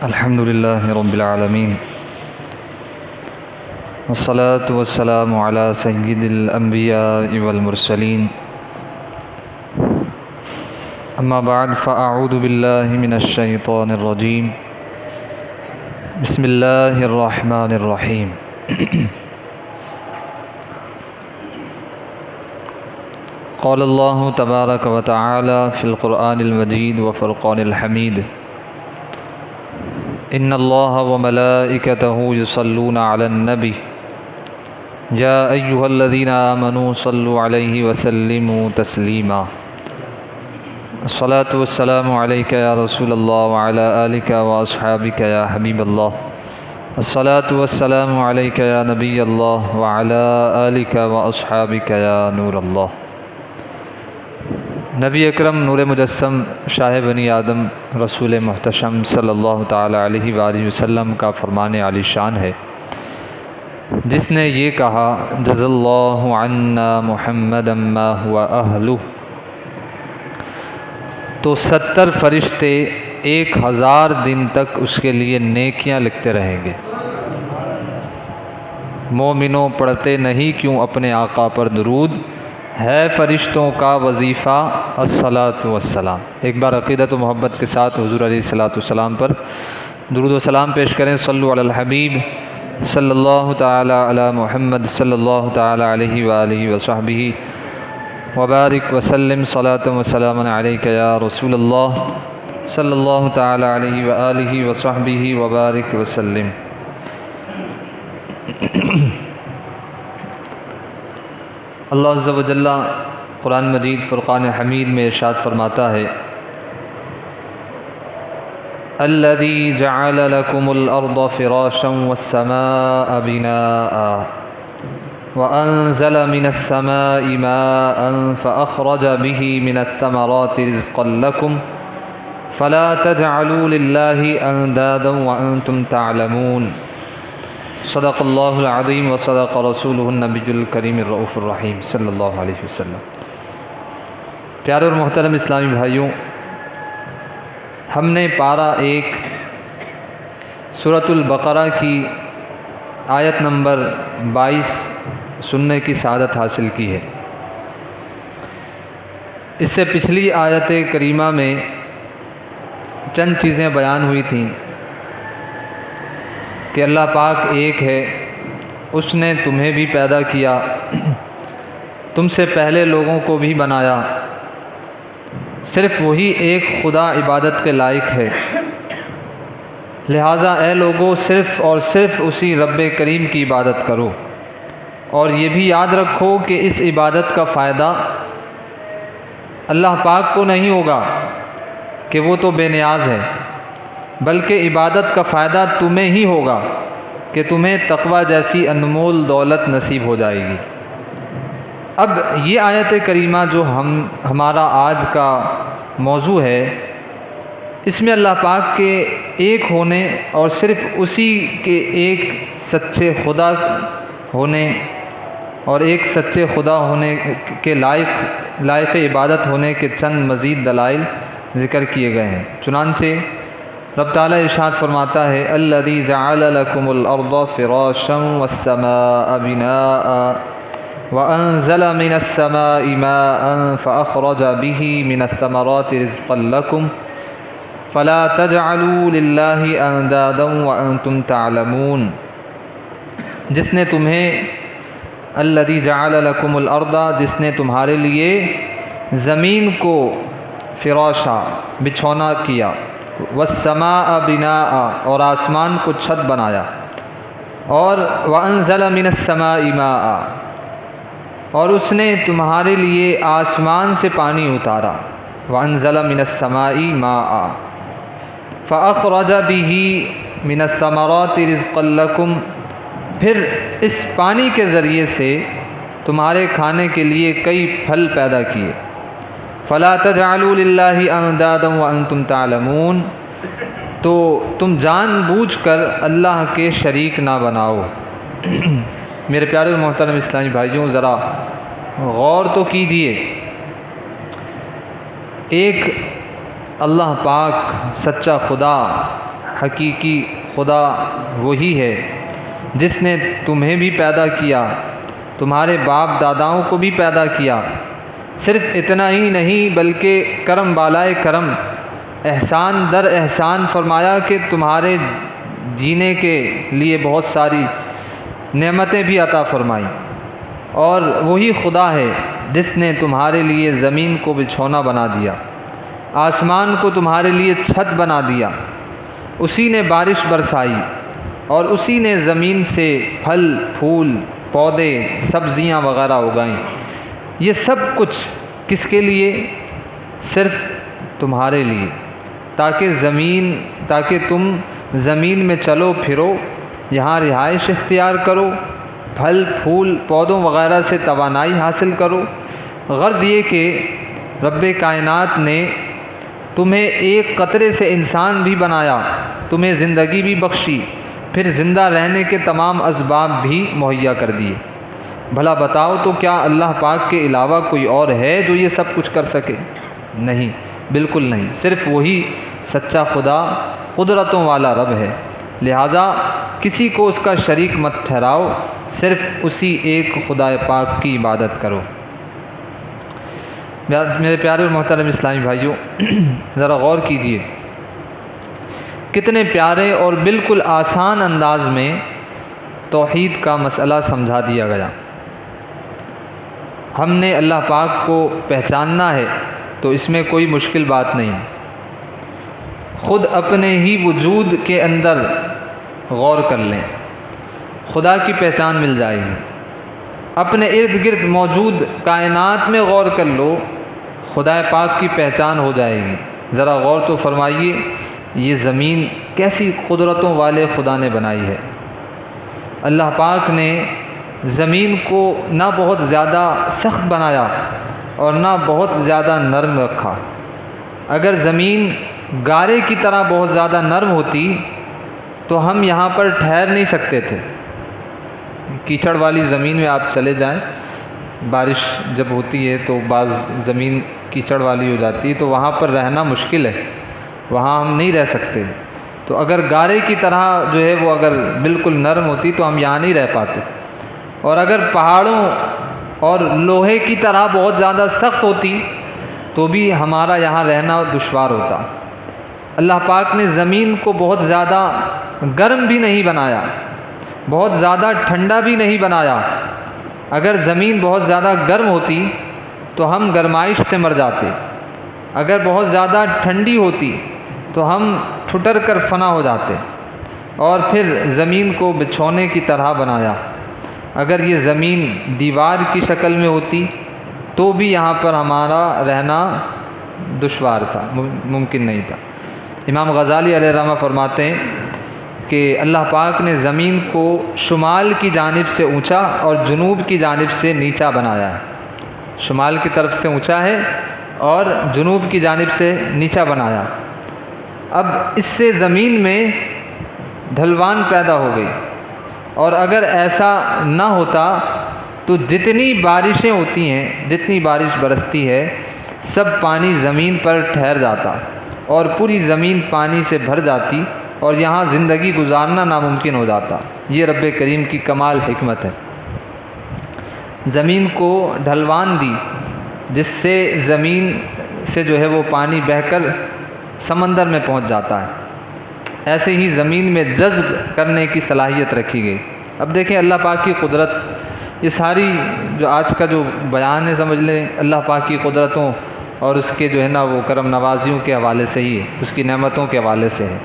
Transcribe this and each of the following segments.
الحمد لله رب العالمين والصلاة والسلام على سيد الأنبياء والمرسلين أما بعد فأعوذ بالله من الشيطان الرجيم بسم الله الرحمن الرحيم قال الله تبارك وتعالى في القرآن المجيد وفرقان الحميد إن الله وملائكته يصلون على النبي يا أيها الذين آمنوا صلوا عليه وسلموا تسليما الصلاة والسلام عليك يا رسول الله وعلى آلك وأصحابك يا حبيب الله الصلاة والسلام عليك يا نبي الله وعلى آلك وأصحابك يا نور الله۔ نبی اکرم نور مجسم شاہ بنی آدم رسول محتشم صلی اللہ تعالیٰ علیہ وآلہ وسلم کا فرمان عالی شان ہے، جس نے یہ کہا جزا اللہ عنا محمدا ما هو اہلہ، تو 70 فرشتے 1000 دن تک اس کے لیے نیکیاں لکھتے رہیں گے۔ مومنوں پڑھتے نہیں کیوں اپنے آقا پر درود، ہے فرشتوں کا وظیفہ الصلاۃ والسلام۔ ایک بار عقیدت و محبت کے ساتھ حضور علیہ الصلاۃ والسلام پر درود و سلام پیش کریں۔ صلو علی الحبیب صلی اللہ تعالی علی محمد صلی اللہ تعالی علیہ وآلہ وصحبہ وبارک وسلم صلاۃ و سلام علیک یا رسول اللہ صلی اللہ تعالی علیہ وآلہ وصحبہ وبارک وسلم۔ اللہ عز و جل قرآن مجید فرقان حمید میں ارشاد فرماتا ہے الذی جعل لکم الارض فراشا والسماء بناء وانزل من السماء ماء فاخرج به من الثمرات رزقا لکم فلا تجعلوا للہ اندادا وانتم تعلمون۔ صدق اللہ العظیم وصدق رسولہ النبی الکریم الرؤوف الرحیم صلی اللہ علیہ وسلم۔ پیارے اور محترم اسلامی بھائیوں، ہم نے پارہ 1 سورۃ البقرہ کی آیت نمبر 22 سننے کی سعادت حاصل کی ہے۔ اس سے پچھلی آیت کریمہ میں چند چیزیں بیان ہوئی تھیں کہ اللہ پاک ایک ہے، اس نے تمہیں بھی پیدا کیا، تم سے پہلے لوگوں کو بھی بنایا، صرف وہی ایک خدا عبادت کے لائق ہے، لہٰذا اے لوگوں صرف اور صرف اسی رب کریم کی عبادت کرو، اور یہ بھی یاد رکھو کہ اس عبادت کا فائدہ اللہ پاک کو نہیں ہوگا کہ وہ تو بے نیاز ہے، بلکہ عبادت کا فائدہ تمہیں ہی ہوگا کہ تمہیں تقوی جیسی انمول دولت نصیب ہو جائے گی۔ اب یہ آیت کریمہ جو ہمارا آج کا موضوع ہے، اس میں اللہ پاک کے ایک ہونے اور صرف اسی کے ایک سچے خدا ہونے اور ایک سچے خدا ہونے کے لائق عبادت ہونے کے چند مزید دلائل ذکر کیے گئے ہیں۔ چنانچہ رب تعالیٰ ارشاد فرماتا ہے الذی جعل لکم الارض فراشا والسماء بناء وانزل من السماء ماء فاخرج به من الثمرات رزقا لکم فلا تجعلوا للہ اندادا وانتم تعلمون۔ جس نے تمہیں الذی جعل لکم الارض، جس نے تمہارے لیے زمین کو فراشا بچھونا کیا، والسماء بناء اور آسمان کو چھت بنایا، اور وانزل من السماء ماء اور اس نے تمہارے لیے آسمان سے پانی اتارا، وانزل من السماء ماء فاخرج به من الثمرات رزقا لکم، پھر اس پانی کے ذریعے سے تمہارے کھانے کے لیے کئی پھل پیدا کیے، فلا تجعلوا للہ اندادا وانتم تعلمون، تو تم جان بوجھ کر اللہ کے شریک نہ بناؤ۔ میرے پیارے اور محترم اسلامی بھائیوں، ذرا غور تو کیجئے، ایک اللہ پاک سچا خدا حقیقی خدا وہی ہے جس نے تمہیں بھی پیدا کیا، تمہارے باپ داداؤں کو بھی پیدا کیا۔ صرف اتنا ہی نہیں بلکہ کرم بالائے کرم، احسان در احسان فرمایا کہ تمہارے جینے کے لیے بہت ساری نعمتیں بھی عطا فرمائیں۔ اور وہی خدا ہے جس نے تمہارے لیے زمین کو بچھونا بنا دیا، آسمان کو تمہارے لیے چھت بنا دیا، اسی نے بارش برسائی اور اسی نے زمین سے پھل پھول پودے سبزیاں وغیرہ اگائیں۔ یہ سب کچھ کس کے لیے؟ صرف تمہارے لیے، تاکہ تم زمین میں چلو پھرو، یہاں رہائش اختیار کرو، پھل پھول پودوں وغیرہ سے توانائی حاصل کرو۔ غرض یہ کہ رب کائنات نے تمہیں ایک قطرے سے انسان بھی بنایا، تمہیں زندگی بھی بخشی، پھر زندہ رہنے کے تمام اسباب بھی مہیا کر دیے۔ بھلا بتاؤ تو کیا اللہ پاک کے علاوہ کوئی اور ہے جو یہ سب کچھ کر سکے؟ نہیں، بالکل نہیں، صرف وہی سچا خدا قدرتوں والا رب ہے۔ لہٰذا کسی کو اس کا شریک مت ٹھہراؤ، صرف اسی ایک خدا پاک کی عبادت کرو۔ میرے پیارے اور محترم اسلامی بھائیوں، ذرا غور کیجئے، کتنے پیارے اور بالکل آسان انداز میں توحید کا مسئلہ سمجھا دیا گیا۔ ہم نے اللہ پاک کو پہچاننا ہے تو اس میں کوئی مشکل بات نہیں ہے۔ خود اپنے ہی وجود کے اندر غور کر لیں، خدا کی پہچان مل جائے گی۔ اپنے ارد گرد موجود کائنات میں غور کر لو، خدا پاک کی پہچان ہو جائے گی۔ ذرا غور تو فرمائیے، یہ زمین کیسی قدرتوں والے خدا نے بنائی ہے۔ اللہ پاک نے زمین کو نہ بہت زیادہ سخت بنایا اور نہ بہت زیادہ نرم رکھا۔ اگر زمین گارے کی طرح بہت زیادہ نرم ہوتی تو ہم یہاں پر ٹھہر نہیں سکتے تھے۔ کیچڑ والی زمین میں آپ چلے جائیں، بارش جب ہوتی ہے تو بعض زمین کیچڑ والی ہو جاتی ہے تو وہاں پر رہنا مشکل ہے، وہاں ہم نہیں رہ سکتے۔ تو اگر گارے کی طرح جو ہے وہ اگر بالکل نرم ہوتی تو ہم یہاں نہیں رہ پاتے، اور اگر پہاڑوں اور لوہے کی طرح بہت زیادہ سخت ہوتی تو بھی ہمارا یہاں رہنا دشوار ہوتا۔ اللہ پاک نے زمین کو بہت زیادہ گرم بھی نہیں بنایا، بہت زیادہ ٹھنڈا بھی نہیں بنایا۔ اگر زمین بہت زیادہ گرم ہوتی تو ہم گرمائش سے مر جاتے، اگر بہت زیادہ ٹھنڈی ہوتی تو ہم ٹھٹر کر فنا ہو جاتے، اور پھر زمین کو بچھونے کی طرح بنایا۔ اگر یہ زمین دیوار کی شکل میں ہوتی تو بھی یہاں پر ہمارا رہنا دشوار تھا، ممکن نہیں تھا۔ امام غزالی علیہ الرحمہ فرماتے ہیں کہ اللہ پاک نے زمین کو شمال کی جانب سے اونچا اور جنوب کی جانب سے نیچا بنایا ہے۔ شمال کی طرف سے اونچا ہے اور جنوب کی جانب سے نیچا بنایا۔ اب اس سے زمین میں ڈھلوان پیدا ہو گئی، اور اگر ایسا نہ ہوتا تو جتنی بارشیں ہوتی ہیں، جتنی بارش برستی ہے، سب پانی زمین پر ٹھہر جاتا اور پوری زمین پانی سے بھر جاتی اور یہاں زندگی گزارنا ناممکن ہو جاتا۔ یہ رب کریم کی کمال حکمت ہے۔ زمین کو ڈھلوان دی جس سے زمین سے جو ہے وہ پانی بہہ کر سمندر میں پہنچ جاتا ہے۔ ایسے ہی زمین میں جذب کرنے کی صلاحیت رکھی گئی۔ اب دیکھیں اللہ پاک کی قدرت، یہ ساری جو آج کا جو بیان ہے سمجھ لیں اللہ پاک کی قدرتوں اور اس کے جو ہے نا وہ کرم نوازیوں کے حوالے سے ہی ہے، اس کی نعمتوں کے حوالے سے ہے۔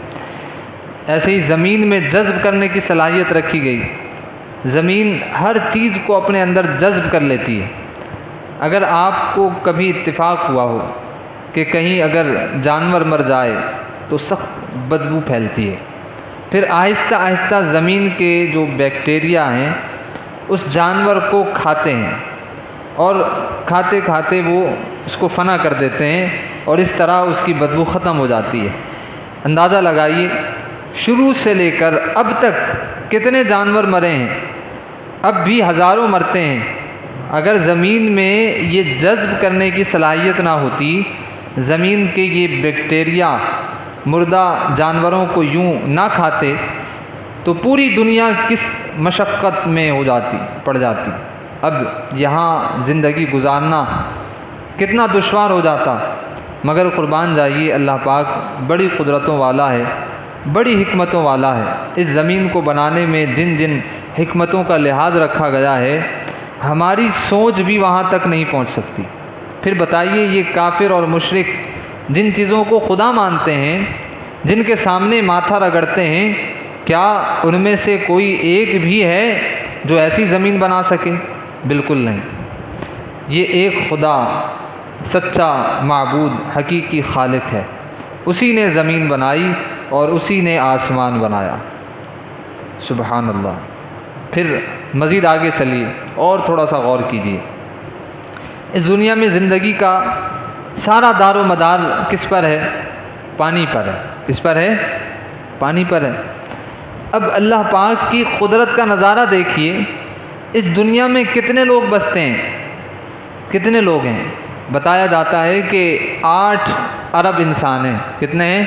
ایسے ہی زمین میں جذب کرنے کی صلاحیت رکھی گئی۔ زمین ہر چیز کو اپنے اندر جذب کر لیتی ہے۔ اگر آپ کو کبھی اتفاق ہوا ہو کہ کہیں اگر جانور مر جائے تو سخت بدبو پھیلتی ہے، پھر آہستہ آہستہ زمین کے جو بیکٹیریا ہیں اس جانور کو کھاتے ہیں، اور کھاتے کھاتے وہ اس کو فنا کر دیتے ہیں، اور اس طرح اس کی بدبو ختم ہو جاتی ہے۔ اندازہ لگائیے شروع سے لے کر اب تک کتنے جانور مرے ہیں، اب بھی ہزاروں مرتے ہیں۔ اگر زمین میں یہ جذب کرنے کی صلاحیت نہ ہوتی، زمین کے یہ بیکٹیریا مردہ جانوروں کو یوں نہ کھاتے تو پوری دنیا کس مشقت میں پڑ جاتی۔ اب یہاں زندگی گزارنا کتنا دشوار ہو جاتا، مگر قربان جائیے اللہ پاک بڑی قدرتوں والا ہے، بڑی حکمتوں والا ہے۔ اس زمین کو بنانے میں جن جن حکمتوں کا لحاظ رکھا گیا ہے ہماری سوچ بھی وہاں تک نہیں پہنچ سکتی۔ پھر بتائیے یہ کافر اور مشرک جن چیزوں کو خدا مانتے ہیں، جن کے سامنے ماتھا رگڑتے ہیں، کیا ان میں سے کوئی ایک بھی ہے جو ایسی زمین بنا سکے؟ بالکل نہیں۔ یہ ایک خدا سچا معبود حقیقی خالق ہے، اسی نے زمین بنائی اور اسی نے آسمان بنایا۔ سبحان اللہ۔ پھر مزید آگے چلیے اور تھوڑا سا غور کیجیے۔ اس دنیا میں زندگی کا سارا دار و مدار کس پر ہے؟ پانی پر ہے۔ کس پر ہے؟ پانی پر ہے۔ اب اللہ پاک کی قدرت کا نظارہ دیکھیے، اس دنیا میں کتنے لوگ بستے ہیں؟ کتنے لوگ ہیں؟ بتایا جاتا ہے کہ 8 ارب انسان ہیں۔ کتنے ہیں؟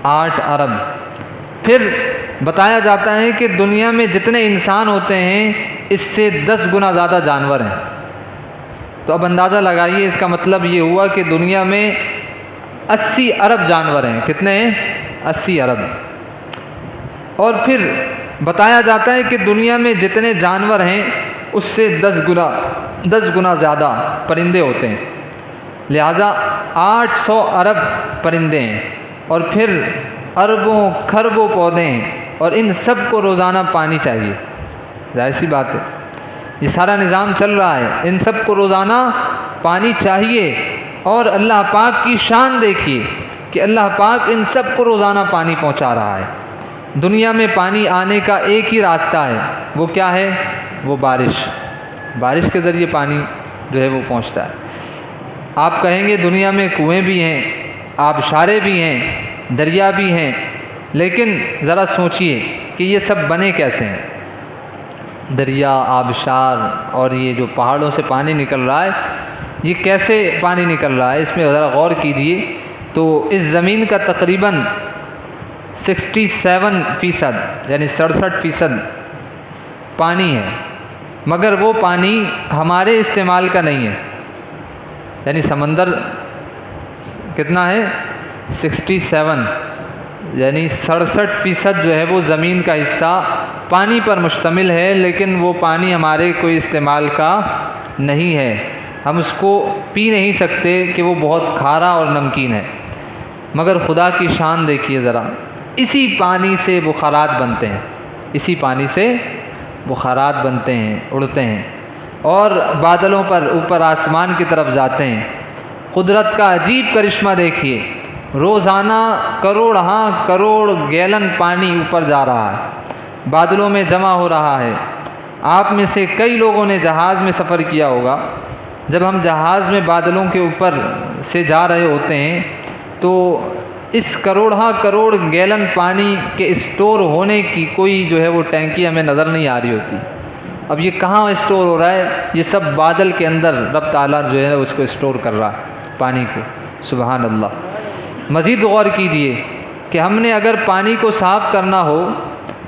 8 ارب۔ پھر بتایا جاتا ہے کہ دنیا میں جتنے انسان ہوتے ہیں اس سے 10 گنا زیادہ جانور ہیں۔ تو اب اندازہ لگائیے، اس کا مطلب یہ ہوا کہ دنیا میں 80 ارب جانور ہیں۔ کتنے ہیں؟ 80 ارب۔ اور پھر بتایا جاتا ہے کہ دنیا میں جتنے جانور ہیں اس سے 10 گنا زیادہ پرندے ہوتے ہیں، لہٰذا 800 ارب پرندے ہیں، اور پھر اربوں کھربوں پودے ہیں، اور ان سب کو روزانہ پانی چاہیے۔ ظاہر سی بات ہے، یہ سارا نظام چل رہا ہے، ان سب کو روزانہ پانی چاہیے۔ اور اللہ پاک کی شان دیکھیے کہ اللہ پاک ان سب کو روزانہ پانی پہنچا رہا ہے۔ دنیا میں پانی آنے کا ایک ہی راستہ ہے، وہ کیا ہے؟ وہ بارش کے ذریعے پانی جو ہے وہ پہنچتا ہے۔ آپ کہیں گے دنیا میں کنویں بھی ہیں، آبشاریں بھی ہیں، دریا بھی ہیں، لیکن ذرا سوچئے کہ یہ سب بنے کیسے ہیں؟ دریا، آبشار اور یہ جو پہاڑوں سے پانی نکل رہا ہے، یہ کیسے پانی نکل رہا ہے؟ اس میں ذرا غور کیجئے تو اس زمین کا تقریباً 67% یعنی 67% پانی ہے، مگر وہ پانی ہمارے استعمال کا نہیں ہے۔ یعنی سمندر کتنا ہے؟ 67، یعنی 67% جو ہے وہ زمین کا حصہ پانی پر مشتمل ہے، لیکن وہ پانی ہمارے کوئی استعمال کا نہیں ہے۔ ہم اس کو پی نہیں سکتے کہ وہ بہت کھارا اور نمکین ہے۔ مگر خدا کی شان دیکھیے ذرا، اسی پانی سے بخارات بنتے ہیں، اسی پانی سے بخارات بنتے ہیں، اڑتے ہیں اور بادلوں پر اوپر آسمان کی طرف جاتے ہیں۔ قدرت کا عجیب کرشمہ دیکھیے، روزانہ کروڑ گیلن پانی اوپر جا رہا ہے، بادلوں میں جمع ہو رہا ہے۔ آپ میں سے کئی لوگوں نے جہاز میں سفر کیا ہوگا، جب ہم جہاز میں بادلوں کے اوپر سے جا رہے ہوتے ہیں تو اس کروڑ گیلن پانی کے اسٹور ہونے کی کوئی جو ہے وہ ٹینکی ہمیں نظر نہیں آ رہی ہوتی۔ اب یہ کہاں اسٹور ہو رہا ہے؟ یہ سب بادل کے اندر رب تعالیٰ جو ہے اس کو اسٹور کر رہا ہے، پانی کو۔ سبحان اللہ۔ مزید غور کیجئے کہ ہم نے اگر پانی کو صاف کرنا ہو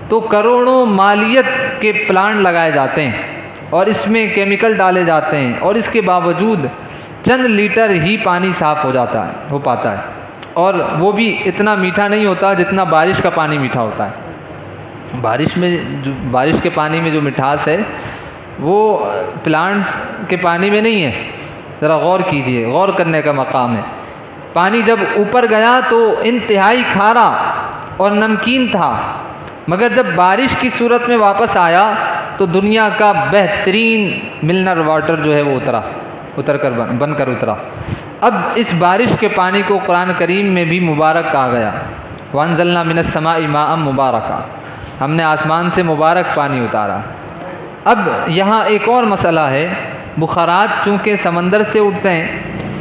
تو کروڑوں مالیت کے پلانٹ لگائے جاتے ہیں اور اس میں کیمیکل ڈالے جاتے ہیں، اور اس کے باوجود چند لیٹر ہی پانی صاف ہو پاتا ہے، اور وہ بھی اتنا میٹھا نہیں ہوتا جتنا بارش کا پانی میٹھا ہوتا ہے۔ بارش کے پانی میں جو مٹھاس ہے وہ پلانٹس کے پانی میں نہیں ہے۔ ذرا غور کیجئے، غور کرنے کا مقام ہے۔ پانی جب اوپر گیا تو انتہائی کھارا اور نمکین تھا، مگر جب بارش کی صورت میں واپس آیا تو دنیا کا بہترین منرل واٹر جو ہے وہ بن کر اترا۔ اب اس بارش کے پانی کو قرآن کریم میں بھی مبارک کہا گیا، وَأَنزَلْنَا مِنَ السَّمَاءِ مَاءً مُبَارَكًا، ہم نے آسمان سے مبارک پانی اتارا۔ اب یہاں ایک اور مسئلہ ہے، بخارات چونکہ سمندر سے اٹھتے ہیں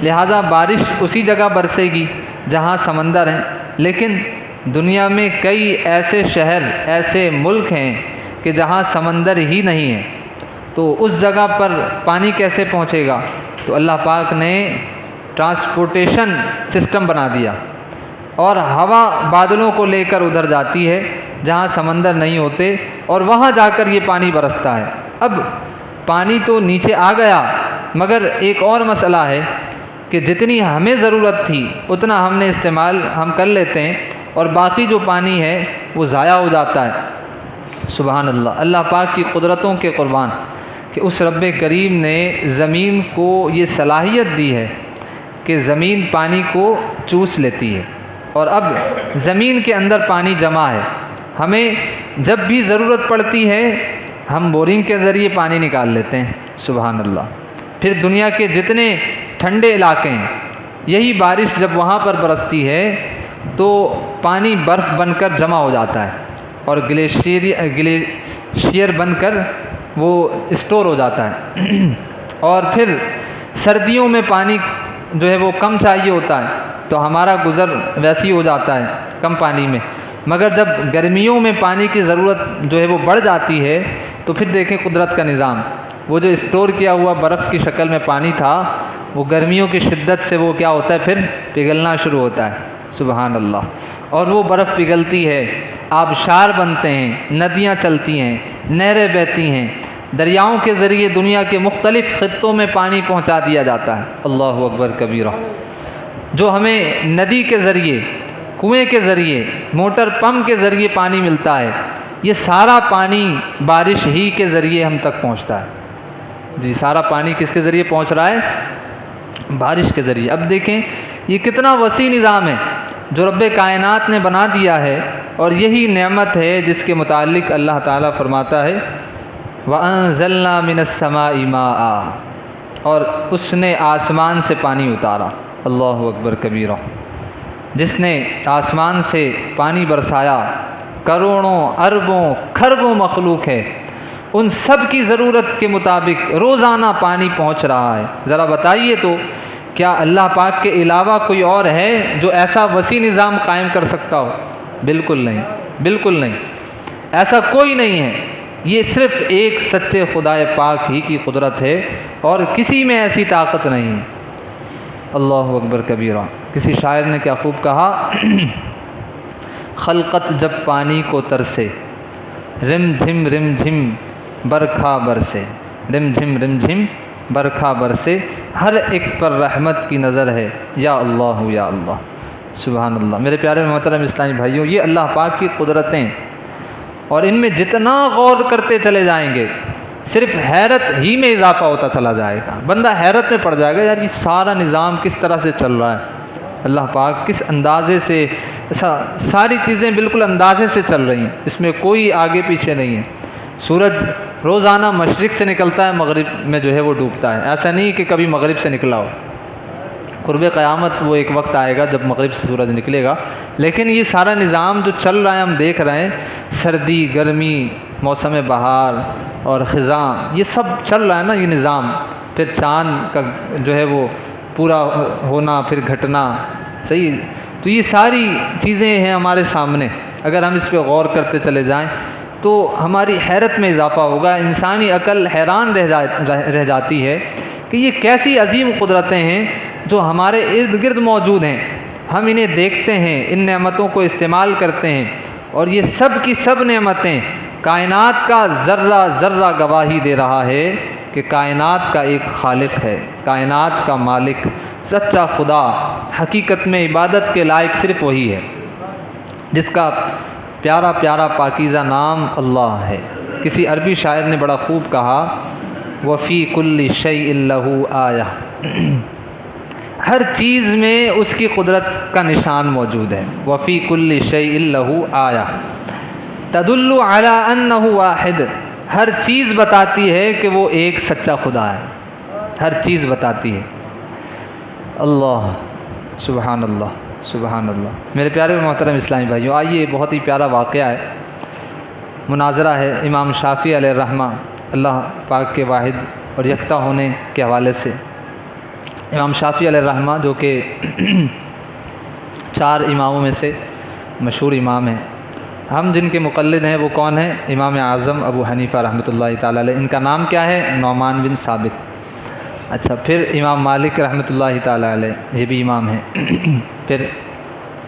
لہٰذا بارش اسی جگہ برسے گی جہاں سمندر ہیں، لیکن دنیا میں کئی ایسے شہر، ایسے ملک ہیں کہ جہاں سمندر ہی نہیں ہے، تو اس جگہ پر پانی کیسے پہنچے گا؟ تو اللہ پاک نے ٹرانسپورٹیشن سسٹم بنا دیا۔ اور ہوا بادلوں کو لے کر ادھر جاتی ہے جہاں سمندر نہیں ہوتے، اور وہاں جا کر یہ پانی برستا ہے۔ اب پانی تو نیچے آ گیا، مگر ایک اور مسئلہ ہے کہ جتنی ہمیں ضرورت تھی اتنا ہم نے استعمال ہم کر لیتے ہیں، اور باقی جو پانی ہے وہ ضائع ہو جاتا ہے۔ سبحان اللہ، اللہ پاک کی قدرتوں کے قربان کہ اس رب کریم نے زمین کو یہ صلاحیت دی ہے کہ زمین پانی کو چوس لیتی ہے، اور اب زمین کے اندر پانی جمع ہے۔ ہمیں جب بھی ضرورت پڑتی ہے ہم بورنگ کے ذریعے پانی نکال لیتے ہیں۔ سبحان اللہ۔ پھر دنیا کے جتنے ٹھنڈے علاقے ہیں، یہی بارش جب وہاں پر برستی ہے تو پانی برف بن کر جمع ہو جاتا ہے، اور گلیشیئر بن کر وہ اسٹور ہو جاتا ہے۔ اور پھر سردیوں میں پانی جو ہے وہ کم چاہیے ہوتا ہے تو ہمارا گزر ویسی ہو جاتا ہے کم پانی میں، مگر جب گرمیوں میں پانی کی ضرورت جو ہے وہ بڑھ جاتی ہے تو پھر دیکھیں قدرت کا نظام، وہ جو اسٹور کیا ہوا برف کی شکل میں پانی تھا وہ گرمیوں کی شدت سے وہ کیا ہوتا ہے، پھر پگھلنا شروع ہوتا ہے۔ سبحان اللہ۔ اور وہ برف پگھلتی ہے، آبشار بنتے ہیں، ندیاں چلتی ہیں، نہریں بہتی ہیں، دریاؤں کے ذریعے دنیا کے مختلف خطوں میں پانی پہنچا دیا جاتا ہے۔ اللہ اکبر کبیرہ۔ جو ہمیں ندی کے ذریعے، کنویں کے ذریعے، موٹر پمپ کے ذریعے پانی ملتا ہے، یہ سارا پانی بارش ہی کے ذریعے ہم تک پہنچتا ہے۔ جی، سارا پانی کس کے ذریعے پہنچ رہا ہے؟ بارش کے ذریعے۔ اب دیکھیں یہ کتنا وسیع نظام ہے جو رب کائنات نے بنا دیا ہے، اور یہی نعمت ہے جس کے متعلق اللہ تعالیٰ فرماتا ہے وَأَنزَلْنَا مِنَ السَّمَاءِ مَاءً، اور اس نے آسمان سے پانی اتارا۔ اللہ اکبر کبیرہ۔ جس نے آسمان سے پانی برسایا، کروڑوں اربوں کھربوں مخلوق ہے، ان سب کی ضرورت کے مطابق روزانہ پانی پہنچ رہا ہے۔ ذرا بتائیے تو کیا اللہ پاک کے علاوہ کوئی اور ہے جو ایسا وسیع نظام قائم کر سکتا ہو؟ بالکل نہیں، بالکل نہیں، ایسا کوئی نہیں ہے۔ یہ صرف ایک سچے خدائے پاک ہی کی قدرت ہے، اور کسی میں ایسی طاقت نہیں ہے۔ اللہ اکبر کبیرہ۔ کسی شاعر نے کیا خوب کہا، خلقت جب پانی کو ترسے، رم جھم برکھا برسے، رم جھم برکھا برسے، ہر ایک پر رحمت کی نظر ہے، یا اللہ یا اللہ۔ سبحان اللہ۔ میرے پیارے محترم اسلامی بھائیوں، یہ اللہ پاک کی قدرتیں، اور ان میں جتنا غور کرتے چلے جائیں گے صرف حیرت ہی میں اضافہ ہوتا چلا جائے گا۔ بندہ حیرت میں پڑ جائے گا، یار یہ سارا نظام کس طرح سے چل رہا ہے، اللہ پاک کس اندازے سے، ساری چیزیں بالکل اندازے سے چل رہی ہیں، اس میں کوئی آگے پیچھے نہیں ہے۔ سورج روزانہ مشرق سے نکلتا ہے، مغرب میں جو ہے وہ ڈوبتا ہے، ایسا نہیں کہ کبھی مغرب سے نکلا ہو۔ قرب قیامت وہ ایک وقت آئے گا جب مغرب سے سورج نکلے گا، لیکن یہ سارا نظام جو چل رہا ہے ہم دیکھ رہے ہیں، سردی، گرمی، موسم بہار اور خزاں، یہ سب چل رہا ہے نا یہ نظام۔ پھر چاند کا جو ہے وہ پورا ہونا، پھر گھٹنا، صحیح۔ تو یہ ساری چیزیں ہیں ہمارے سامنے، اگر ہم اس پہ غور کرتے چلے جائیں تو ہماری حیرت میں اضافہ ہوگا۔ انسانی عقل حیران رہ جاتی ہے کہ یہ کیسی عظیم قدرتیں ہیں جو ہمارے ارد گرد موجود ہیں، ہم انہیں دیکھتے ہیں، ان نعمتوں کو استعمال کرتے ہیں، اور یہ سب کی سب نعمتیں کائنات کا ذرہ ذرہ گواہی دے رہا ہے کہ کائنات کا ایک خالق ہے، کائنات کا مالک، سچا خدا، حقیقت میں عبادت کے لائق صرف وہی ہے، جس کا پیارا پیارا پاکیزہ نام اللہ ہے۔ کسی عربی شاعر نے بڑا خوب کہا، وفی کل شیء لہ آیہ، ہر چیز میں اس کی قدرت کا نشان موجود ہے۔ وفی کل شیء لہ آیہ تدل علی انہ واحد، ہر چیز بتاتی ہے کہ وہ ایک سچا خدا ہے، ہر چیز بتاتی ہے۔ اللہ، سبحان اللہ، سبحان اللہ۔ میرے پیارے محترم اسلامی بھائیوں، آئیے بہت ہی پیارا واقعہ ہے، مناظرہ ہے امام شافعی علیہ الرحمہ، اللہ پاک کے واحد اور یکتا ہونے کے حوالے سے۔ امام شافعی علیہ الرحمہ جو کہ 4 اماموں میں سے مشہور امام ہیں، ہم جن کے مقلد ہیں وہ کون ہیں؟ امام اعظم ابو حنیفہ رحمۃ اللہ تعالی علیہ۔ ان کا نام کیا ہے؟ نعمان بن ثابت۔ اچھا، پھر امام مالک رحمۃ اللہ تعالی علیہ، یہ بھی امام ہیں۔ پھر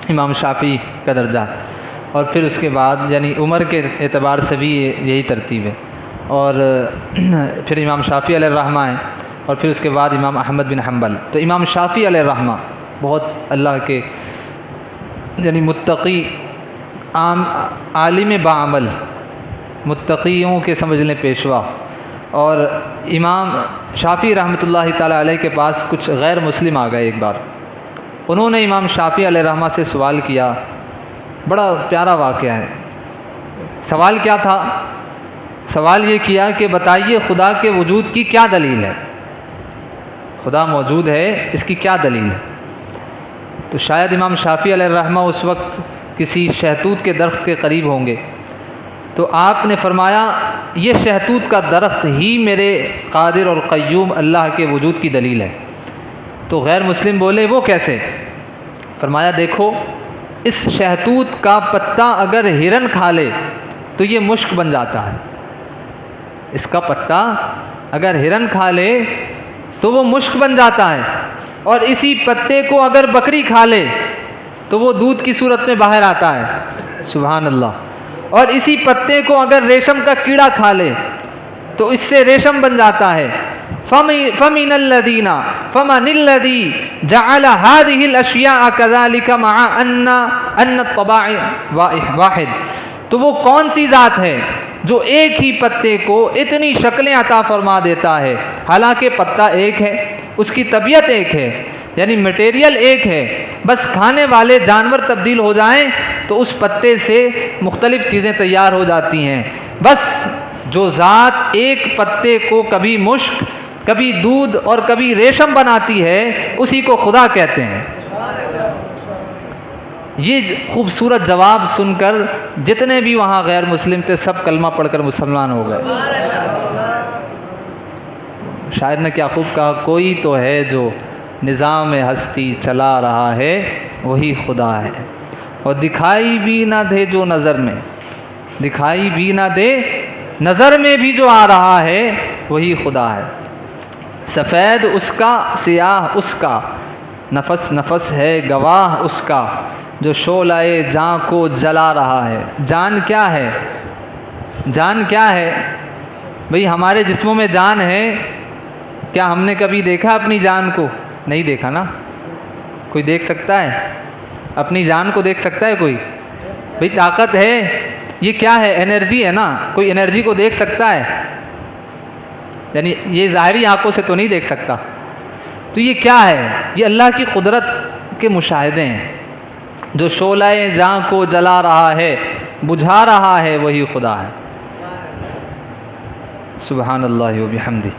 امام شافعی کا درجہ، اور پھر اس کے بعد یعنی عمر کے اعتبار سے بھی یہی ترتیب ہے، اور پھر امام شافعی علیہ الرحمہ ہیں، اور پھر اس کے بعد امام احمد بن حنبل۔ تو امام شافعی علیہ الرحمہ بہت اللہ کے یعنی متقی عالم بعمل، متقیوں کے سمجھ لیں پیشوا۔ اور امام شافعی رحمۃ اللہ تعالیٰ علیہ کے پاس کچھ غیر مسلم آ گئے ایک بار، انہوں نے امام شافعی علیہ الرحمہ سے سوال کیا، بڑا پیارا واقعہ ہے۔ سوال کیا تھا؟ سوال یہ کیا کہ بتائیے خدا کے وجود کی کیا دلیل ہے، خدا موجود ہے اس کی کیا دلیل ہے؟ تو شاید امام شافعی علیہ الرحمہ اس وقت کسی شہتوت کے درخت کے قریب ہوں گے، تو آپ نے فرمایا یہ شہتوت کا درخت ہی میرے قادر اور قیوم اللہ کے وجود کی دلیل ہے۔ تو غیر مسلم بولے وہ کیسے؟ فرمایا دیکھو اس شہتوت کا پتا اگر ہرن کھا لے تو یہ مشک بن جاتا ہے، اس کا پتا اگر ہرن کھا لے تو وہ مشک بن جاتا ہے، اور اسی پتے کو اگر بکری کھا لے تو وہ دودھ کی صورت میں باہر آتا ہے، سبحان اللہ، اور اسی پتے کو اگر ریشم کا کیڑا کھا لے تو اس سے ریشم بن جاتا ہے۔ فَمِنَ الَّذِي جَعَلَ هَذِهِ الْأَشْيَاءَ كَذَلِكَ مَعَ أَنَّ الطَّبَاعِ واحد۔ تو وہ کون سی ذات ہے جو ایک ہی پتے کو اتنی شکلیں عطا فرما دیتا ہے، حالانکہ پتا ایک ہے، اس کی طبیعت ایک ہے، یعنی میٹیریل ایک ہے، بس کھانے والے جانور تبدیل ہو جائیں تو اس پتے سے مختلف چیزیں تیار ہو جاتی ہیں۔ بس جو ذات ایک پتے کو کبھی مشک، کبھی دودھ اور کبھی ریشم بناتی ہے اسی کو خدا کہتے ہیں۔ یہ خوبصورت جواب سن کر جتنے بھی وہاں غیر مسلم تھے سب کلمہ پڑھ کر مسلمان ہو گئے۔ شاعر نے کیا خوب کہا، کوئی تو ہے جو نظام ہستی چلا رہا ہے وہی خدا ہے، اور دکھائی بھی نہ دے جو نظر میں، دکھائی بھی نہ دے نظر میں بھی جو آ رہا ہے وہی خدا ہے۔ سفید اس کا سیاہ اس کا، نفس نفس ہے گواہ اس کا، جو شعلہ جاں کو جلا رہا ہے۔ جان کیا ہے؟ جان کیا ہے؟ بھئی ہمارے جسموں میں جان ہے، کیا ہم نے کبھی دیکھا اپنی جان کو؟ نہیں دیکھا نا۔ کوئی دیکھ سکتا ہے اپنی جان کو؟ دیکھ سکتا ہے کوئی؟ بھئی طاقت ہے، یہ کیا ہے؟ انرجی ہے نا۔ کوئی انرجی کو دیکھ سکتا ہے؟ یعنی یہ ظاہری آنکھوں سے تو نہیں دیکھ سکتا۔ تو یہ کیا ہے؟ یہ اللہ کی قدرت کے مشاہدے ہیں۔ جو شعلہ جاں کو جلا رہا ہے، بجھا رہا ہے، وہی خدا ہے۔ سبحان اللہ و بحمدہ۔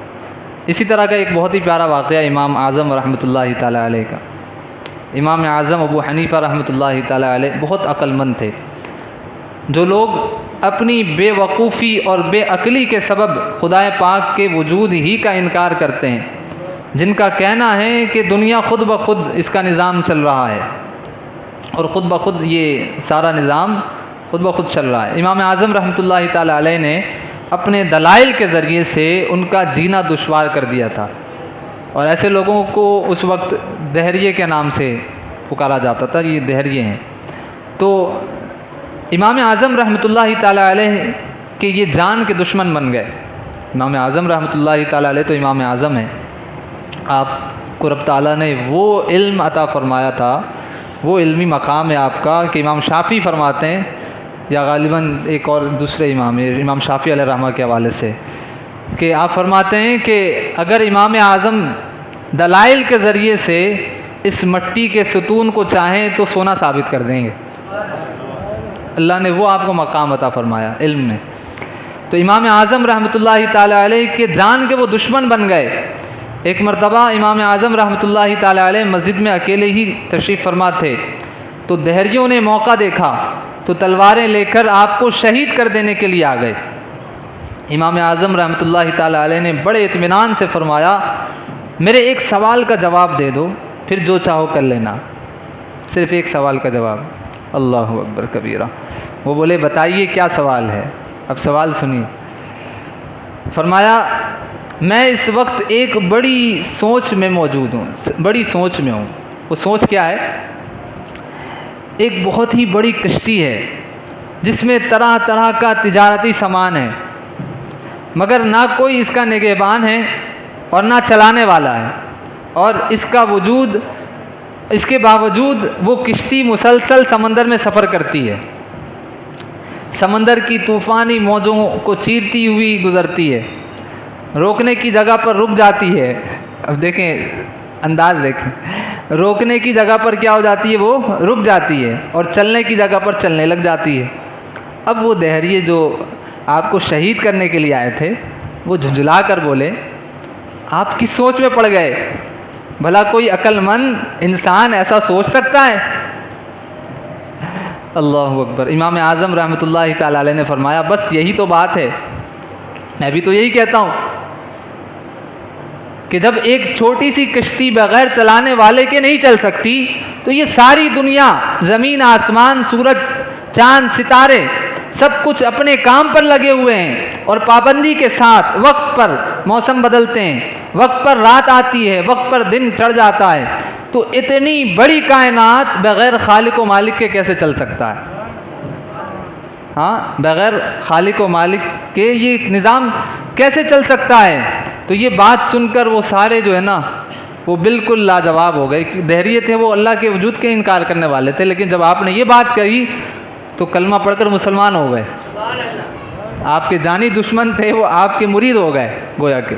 اسی طرح کا ایک بہت ہی پیارا واقعہ امام اعظم رحمۃ اللہ تعالیٰ علیہ کا۔ امام اعظم ابو حنیفہ رحمۃ اللہ تعالیٰ علیہ بہت عقل مند تھے۔ جو لوگ اپنی بے وقوفی اور بے عقلی کے سبب خدا پاک کے وجود ہی کا انکار کرتے ہیں، جن کا کہنا ہے کہ دنیا خود بخود اس کا نظام چل رہا ہے اور خود بخود یہ سارا نظام خود بخود چل رہا ہے، امام اعظم رحمۃ اللہ تعالیٰ علیہ نے اپنے دلائل کے ذریعے سے ان کا جینا دشوار کر دیا تھا، اور ایسے لوگوں کو اس وقت دہریے کے نام سے پکارا جاتا تھا، یہ دہریے ہیں۔ تو امام اعظم رحمۃ اللہ تعالیٰ علیہ کے یہ جان کے دشمن بن گئے۔ امام اعظم رحمۃ اللہ تعالیٰ علیہ تو امام اعظم ہیں، آپ کو رب تعالیٰ نے وہ علم عطا فرمایا تھا، وہ علمی مقام ہے آپ کا کہ امام شافعی فرماتے ہیں، یا غالباً ایک اور دوسرے امام شافعی علیہ الرحمہ کے حوالے سے، کہ آپ فرماتے ہیں کہ اگر امام اعظم دلائل کے ذریعے سے اس مٹی کے ستون کو چاہیں تو سونا ثابت کر دیں گے۔ اللہ نے وہ آپ کو مقام عطا فرمایا علم میں۔ تو امام اعظم رحمۃ اللہ تعالیٰ علیہ کے جان کے وہ دشمن بن گئے۔ ایک مرتبہ امام اعظم رحمۃ اللہ تعالیٰ علیہ مسجد میں اکیلے ہی تشریف فرما تھے، تو دہریوں نے موقع دیکھا تو تلواریں لے کر آپ کو شہید کر دینے کے لیے آ گئے۔ امام اعظم رحمۃ اللہ تعالیٰ علیہ نے بڑے اطمینان سے فرمایا، میرے ایک سوال کا جواب دے دو، پھر جو چاہو کر لینا، صرف ایک سوال کا جواب۔ اللہ اکبر کبیرہ۔ وہ بولے بتائیے کیا سوال ہے؟ اب سوال سنیے۔ فرمایا میں اس وقت ایک بڑی سوچ میں موجود ہوں، بڑی سوچ میں ہوں۔ وہ سوچ کیا ہے؟ ایک بہت ہی بڑی کشتی ہے جس میں طرح طرح کا تجارتی سامان ہے، مگر نہ کوئی اس کا نگہبان ہے اور نہ چلانے والا ہے، اور اس کے باوجود وہ کشتی مسلسل سمندر میں سفر کرتی ہے، سمندر کی طوفانی موجوں کو چیرتی ہوئی گزرتی ہے، روکنے کی جگہ پر رک جاتی ہے۔ اب دیکھیں انداز دیکھیں، روکنے کی جگہ پر کیا ہو جاتی ہے، وہ رک جاتی ہے، اور چلنے کی جگہ پر چلنے لگ جاتی ہے۔ اب وہ دہریے جو آپ کو شہید کرنے کے لیے آئے تھے وہ جھنجھلا کر بولے، آپ کس سوچ میں پڑ گئے؟ بھلا کوئی عقل مند انسان ایسا سوچ سکتا ہے؟ اللہ اکبر۔ امام اعظم رحمۃ اللہ تعالی علیہ نے فرمایا بس یہی تو بات ہے، میں بھی تو یہی کہتا ہوں کہ جب ایک چھوٹی سی کشتی بغیر چلانے والے کے نہیں چل سکتی تو یہ ساری دنیا، زمین آسمان، سورج چاند ستارے، سب کچھ اپنے کام پر لگے ہوئے ہیں اور پابندی کے ساتھ وقت پر موسم بدلتے ہیں، وقت پر رات آتی ہے، وقت پر دن چڑھ جاتا ہے، تو اتنی بڑی کائنات بغیر خالق و مالک کے کیسے چل سکتا ہے؟ ہاں، بغیر خالق و مالک کے یہ نظام کیسے چل سکتا ہے؟ تو یہ بات سن کر وہ سارے جو ہے نا وہ بالکل لاجواب ہو گئے۔ دہریے تھے وہ اللہ کے وجود کے انکار کرنے والے تھے، لیکن جب آپ نے یہ بات کہی تو کلمہ پڑھ کر مسلمان ہو گئے۔ آپ کے جانی دشمن تھے وہ آپ کے مرید ہو گئے، گویا کہ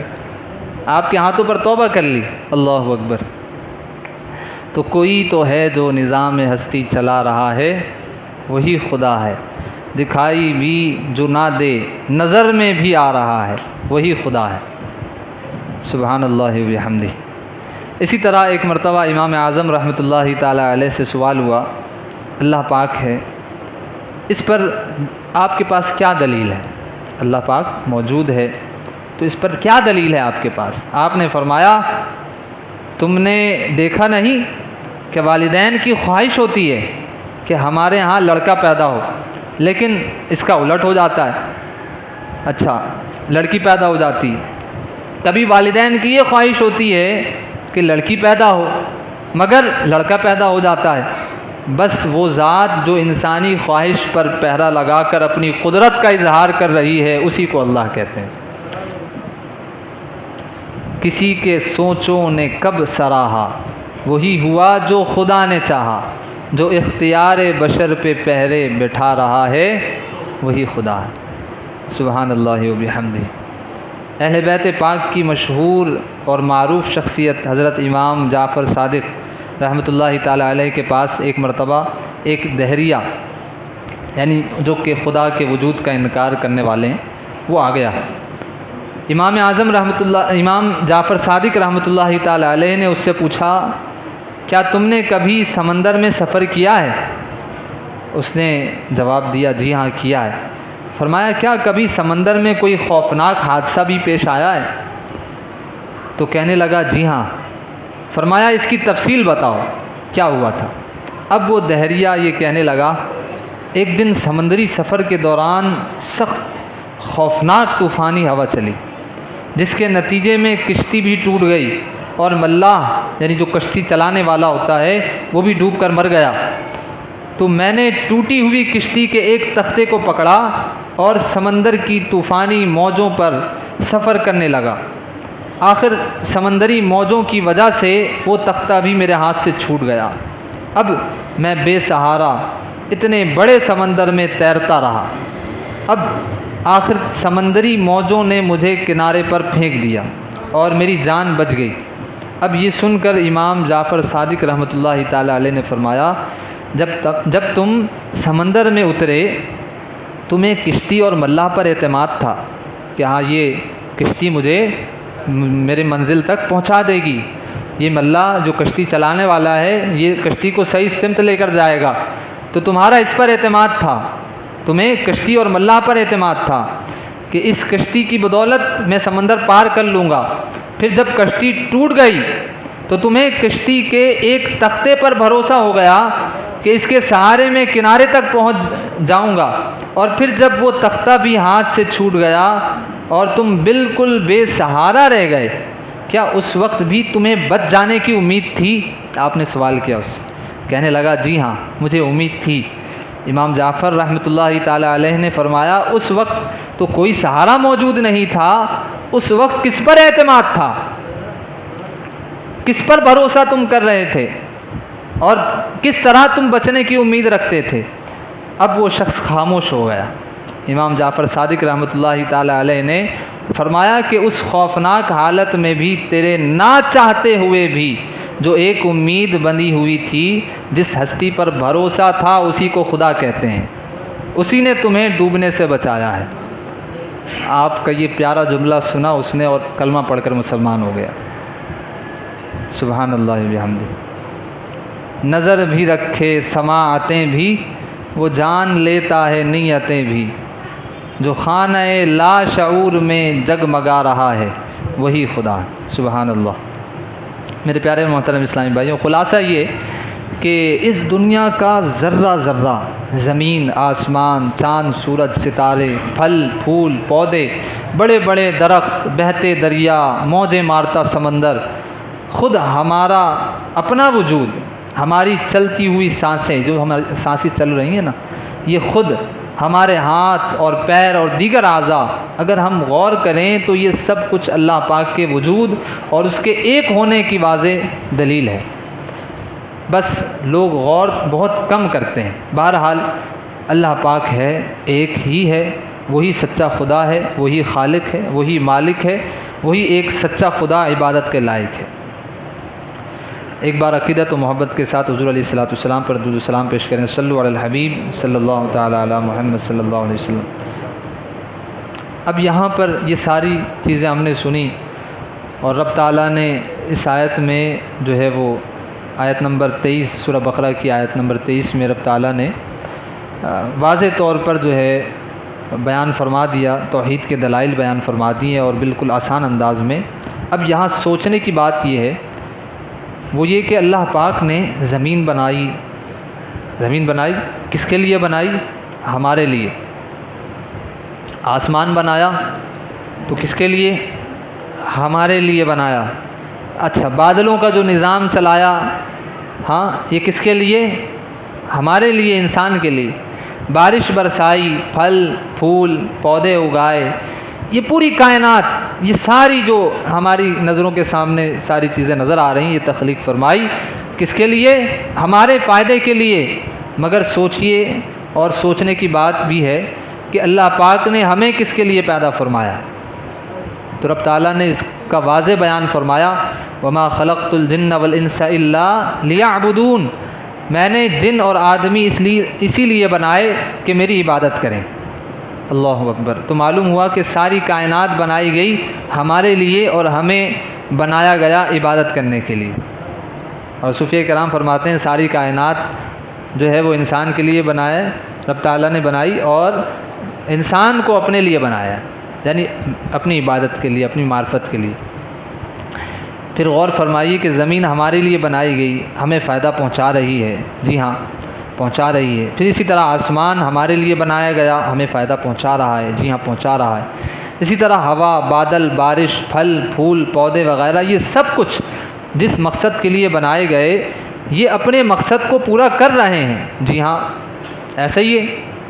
آپ کے ہاتھوں پر توبہ کر لی۔ اللہ اکبر۔ تو کوئی تو ہے جو نظام ہستی چلا رہا ہے، وہی خدا ہے، دکھائی بھی جو نہ دے نظر میں بھی آ رہا ہے، وہی خدا ہے۔ سبحان اللہ و بحمدہ۔ اسی طرح ایک مرتبہ امام اعظم رحمۃ اللہ تعالی علیہ سے سوال ہوا، اللہ پاک ہے، اس پر آپ کے پاس کیا دلیل ہے؟ اللہ پاک موجود ہے تو اس پر کیا دلیل ہے آپ کے پاس؟ آپ نے فرمایا تم نے دیکھا نہیں کہ والدین کی خواہش ہوتی ہے کہ ہمارے ہاں لڑکا پیدا ہو، لیکن اس کا الٹ ہو جاتا ہے، اچھا لڑکی پیدا ہو جاتی۔ کبھی والدین کی یہ خواہش ہوتی ہے کہ لڑکی پیدا ہو مگر لڑکا پیدا ہو جاتا ہے۔ بس وہ ذات جو انسانی خواہش پر پہرا لگا کر اپنی قدرت کا اظہار کر رہی ہے اسی کو اللہ کہتے ہیں۔ کسی کے سوچوں نے کب سراہا، وہی ہوا جو خدا نے چاہا، جو اختیار بشر پہ پہرے بٹھا رہا ہے وہی خدا ہے۔ سبحان اللہ و بحمدہ۔ اہل بیت پاک کی مشہور اور معروف شخصیت حضرت امام جعفر صادق رحمۃ اللہ تعالی علیہ کے پاس ایک مرتبہ ایک دہریہ، یعنی جو کہ خدا کے وجود کا انکار کرنے والے ہیں، وہ آ گیا۔ امام جعفر صادق رحمۃ اللہ تعالی علیہ نے اس سے پوچھا کیا تم نے کبھی سمندر میں سفر کیا ہے؟ اس نے جواب دیا جی ہاں کیا ہے۔ فرمایا کیا کبھی سمندر میں کوئی خوفناک حادثہ بھی پیش آیا ہے؟ تو کہنے لگا جی ہاں۔ فرمایا اس کی تفصیل بتاؤ کیا ہوا تھا؟ اب وہ دہریہ یہ کہنے لگا ایک دن سمندری سفر کے دوران سخت خوفناک طوفانی ہوا چلی، جس کے نتیجے میں کشتی بھی ٹوٹ گئی اور ملاح یعنی جو کشتی چلانے والا ہوتا ہے وہ بھی ڈوب کر مر گیا۔ تو میں نے ٹوٹی ہوئی کشتی کے ایک تختے کو پکڑا اور سمندر کی طوفانی موجوں پر سفر کرنے لگا۔ آخر سمندری موجوں کی وجہ سے وہ تختہ بھی میرے ہاتھ سے چھوٹ گیا۔ اب میں بے سہارا اتنے بڑے سمندر میں تیرتا رہا۔ اب آخر سمندری موجوں نے مجھے کنارے پر پھینک دیا اور میری جان بچ گئی۔ اب یہ سن کر امام جعفر صادق رحمۃ اللہ تعالی علیہ نے فرمایا جب تم سمندر میں اترے تمہیں کشتی اور ملاح پر اعتماد تھا کہ ہاں یہ کشتی مجھے میرے منزل تک پہنچا دے گی، یہ ملاح جو کشتی چلانے والا ہے یہ کشتی کو صحیح سمت لے کر جائے گا، تو تمہارا اس پر اعتماد تھا، تمہیں کشتی اور ملاح پر اعتماد تھا کہ اس کشتی کی بدولت میں سمندر پار کر لوں گا۔ پھر جب کشتی ٹوٹ گئی تو تمہیں کشتی کے ایک تختے پر بھروسہ ہو گیا کہ اس کے سہارے میں کنارے تک پہنچ جاؤں گا، اور پھر جب وہ تختہ بھی ہاتھ سے چھوٹ گیا اور تم بالکل بے سہارا رہ گئے، کیا اس وقت بھی تمہیں بچ جانے کی امید تھی؟ آپ نے سوال کیا اس سے، کہنے لگا جی ہاں مجھے امید تھی۔ امام جعفر رحمۃ اللہ تعالی علیہ نے فرمایا اس وقت تو کوئی سہارا موجود نہیں تھا، اس وقت کس پر اعتماد تھا، کس پر بھروسہ تم کر رہے تھے اور کس طرح تم بچنے کی امید رکھتے تھے؟ اب وہ شخص خاموش ہو گیا۔ امام جعفر صادق رحمۃ اللہ تعالی علیہ نے فرمایا کہ اس خوفناک حالت میں بھی تیرے نہ چاہتے ہوئے بھی جو ایک امید بندھی ہوئی تھی، جس ہستی پر بھروسہ تھا اسی کو خدا کہتے ہیں، اسی نے تمہیں ڈوبنے سے بچایا ہے۔ آپ کا یہ پیارا جملہ سنا اس نے اور کلمہ پڑھ کر مسلمان ہو گیا۔ سبحان اللہ بحمدہ۔ نظر بھی رکھے سماعتیں بھی، وہ جان لیتا ہے نیتیں بھی، جو خانہ لا شعور میں جگمگا رہا ہے وہی خدا ہے۔ سبحان اللہ۔ میرے پیارے محترم اسلامی بھائیوں، خلاصہ یہ کہ اس دنیا کا ذرہ ذرہ، زمین آسمان، چاند سورج ستارے، پھل پھول پودے، بڑے بڑے درخت، بہتے دریا، موجیں مارتا سمندر، خود ہمارا اپنا وجود، ہماری چلتی ہوئی سانسیں، جو ہماری سانسیں چل رہی ہیں نا، یہ خود ہمارے ہاتھ اور پیر اور دیگر اعضاء، اگر ہم غور کریں تو یہ سب کچھ اللہ پاک کے وجود اور اس کے ایک ہونے کی واضح دلیل ہے۔ بس لوگ غور بہت کم کرتے ہیں۔ بہرحال اللہ پاک ہے، ایک ہی ہے، وہی سچا خدا ہے، وہی خالق ہے، وہی مالک ہے، وہی ایک سچا خدا عبادت کے لائق ہے۔ ایک بار عقیدت و محبت کے ساتھ حضور علیہ الصلوۃ والسلام پر درود و سلام پیش کریں۔ صلو علی الحبیب صلی اللہ تعالی علی محمد صلی اللہ علیہ وسلم۔ اب یہاں پر یہ ساری چیزیں ہم نے سنی اور رب تعالیٰ نے اس آیت میں جو ہے وہ آیت نمبر 23 سورہ بقرہ کی آیت نمبر 23 میں رب تعالیٰ نے واضح طور پر جو ہے بیان فرما دیا، توحید کے دلائل بیان فرما دیے اور بالکل آسان انداز میں۔ اب یہاں سوچنے کی بات یہ ہے، وہ یہ کہ اللہ پاک نے زمین بنائی، زمین بنائی کس کے لیے بنائی؟ ہمارے لیے۔ آسمان بنایا تو کس کے لیے؟ ہمارے لیے بنایا۔ اچھا، بادلوں کا جو نظام چلایا، ہاں یہ کس کے لیے؟ ہمارے لیے، انسان کے لیے۔ بارش برسائی، پھل پھول پودے اگائے، یہ پوری کائنات، یہ ساری جو ہماری نظروں کے سامنے ساری چیزیں نظر آ رہی ہیں، یہ تخلیق فرمائی کس کے لیے؟ ہمارے فائدے کے لیے۔ مگر سوچئے، اور سوچنے کی بات بھی ہے کہ اللہ پاک نے ہمیں کس کے لیے پیدا فرمایا؟ تو رب تعالیٰ نے اس کا واضح بیان فرمایا، وما خلقت الجن والانس الا لیعبدون، میں نے جن اور آدمی اسی لیے بنائے کہ میری عبادت کریں۔ اللہ اکبر۔ تو معلوم ہوا کہ ساری کائنات بنائی گئی ہمارے لیے اور ہمیں بنایا گیا عبادت کرنے کے لیے۔ اور صوفیہ کرام فرماتے ہیں ساری کائنات جو ہے وہ انسان کے لیے بنایا، رب تعالیٰ نے بنائی اور انسان کو اپنے لیے بنایا، یعنی اپنی عبادت کے لیے، اپنی معرفت کے لیے۔ پھر غور فرمائیے کہ زمین ہمارے لیے بنائی گئی، ہمیں فائدہ پہنچا رہی ہے، جی ہاں پہنچا رہی ہے۔ پھر اسی طرح آسمان ہمارے لیے بنایا گیا، ہمیں فائدہ پہنچا رہا ہے، جی ہاں پہنچا رہا ہے۔ اسی طرح ہوا، بادل، بارش، پھل پھول پودے وغیرہ، یہ سب کچھ جس مقصد کے لیے بنائے گئے، یہ اپنے مقصد کو پورا کر رہے ہیں، جی ہاں ایسا ہی ہے،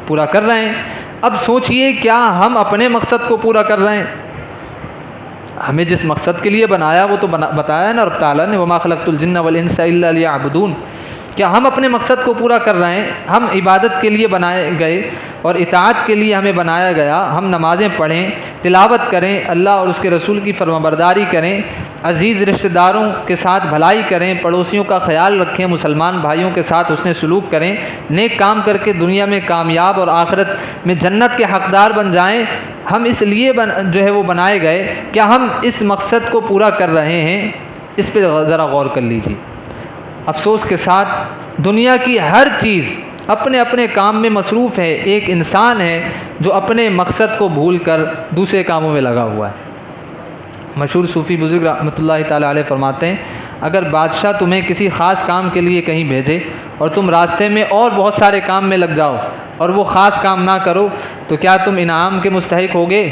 پورا کر رہے ہیں۔ اب سوچئے کیا ہم اپنے مقصد کو پورا کر رہے ہیں؟ ہمیں جس مقصد کے لیے بنایا وہ تو بتایا ہے نا رب تعالیٰ نے، وما خلقت الجن والانس الا لیعبدون۔ کیا ہم اپنے مقصد کو پورا کر رہے ہیں؟ ہم عبادت کے لیے بنائے گئے اور اطاعت کے لیے ہمیں بنایا گیا، ہم نمازیں پڑھیں، تلاوت کریں، اللہ اور اس کے رسول کی فرمانبرداری کریں، عزیز رشتہ داروں کے ساتھ بھلائی کریں، پڑوسیوں کا خیال رکھیں، مسلمان بھائیوں کے ساتھ حسن سلوک کریں، نیک کام کر کے دنیا میں کامیاب اور آخرت میں جنت کے حقدار بن جائیں۔ ہم اس لیے جو ہے وہ بنائے گئے، کیا ہم اس مقصد کو پورا کر رہے ہیں؟ اس پہ ذرا غور کر لیجیے۔ افسوس کے ساتھ دنیا کی ہر چیز اپنے اپنے کام میں مصروف ہے، ایک انسان ہے جو اپنے مقصد کو بھول کر دوسرے کاموں میں لگا ہوا ہے۔ مشہور صوفی بزرگ رحمۃ اللہ تعالیٰ علیہ فرماتے ہیں، اگر بادشاہ تمہیں کسی خاص کام کے لیے کہیں بھیجے اور تم راستے میں اور بہت سارے کام میں لگ جاؤ اور وہ خاص کام نہ کرو تو کیا تم انعام کے مستحق ہوگے؟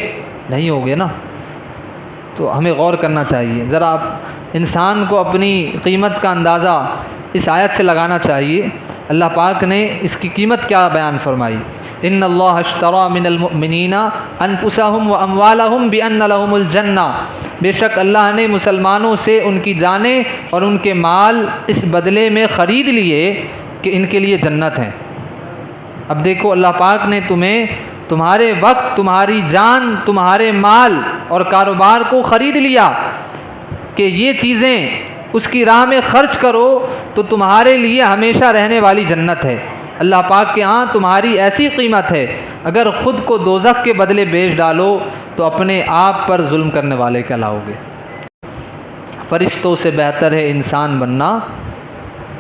نہیں ہوگے نا۔ تو ہمیں غور کرنا چاہیے، ذرا آپ انسان کو اپنی قیمت کا اندازہ اس آیت سے لگانا چاہیے۔ اللہ پاک نے اس کی قیمت کیا بیان فرمائی، ان اللہ اشتری من المؤمنین انفسهم واموالهم بان لهم الجنہ، بے شک اللہ نے مسلمانوں سے ان کی جانیں اور ان کے مال اس بدلے میں خرید لیے کہ ان کے لیے جنت ہیں۔ اب دیکھو اللہ پاک نے تمہیں تمہارے وقت، تمہاری جان، تمہارے مال اور کاروبار کو خرید لیا کہ یہ چیزیں اس کی راہ میں خرچ کرو تو تمہارے لیے ہمیشہ رہنے والی جنت ہے۔ اللہ پاک کے ہاں تمہاری ایسی قیمت ہے، اگر خود کو دوزخ کے بدلے بیچ ڈالو تو اپنے آپ پر ظلم کرنے والے کہلاؤ گے۔ فرشتوں سے بہتر ہے انسان بننا،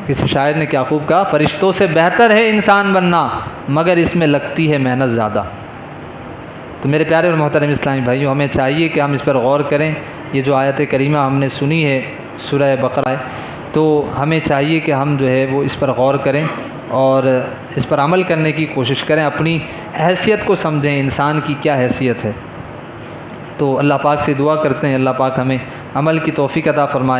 کسی شاعر نے کیا خوب کہا، فرشتوں سے بہتر ہے انسان بننا مگر اس میں لگتی ہے محنت زیادہ۔ تو میرے پیارے اور محترم اسلامی بھائیوں، ہمیں چاہیے کہ ہم اس پر غور کریں۔ یہ جو آیت کریمہ ہم نے سنی ہے سورہ بقرہ، تو ہمیں چاہیے کہ ہم جو ہے وہ اس پر غور کریں اور اس پر عمل کرنے کی کوشش کریں، اپنی حیثیت کو سمجھیں، انسان کی کیا حیثیت ہے۔ تو اللہ پاک سے دعا کرتے ہیں اللہ پاک ہمیں عمل کی توفیق عطا فرمائے۔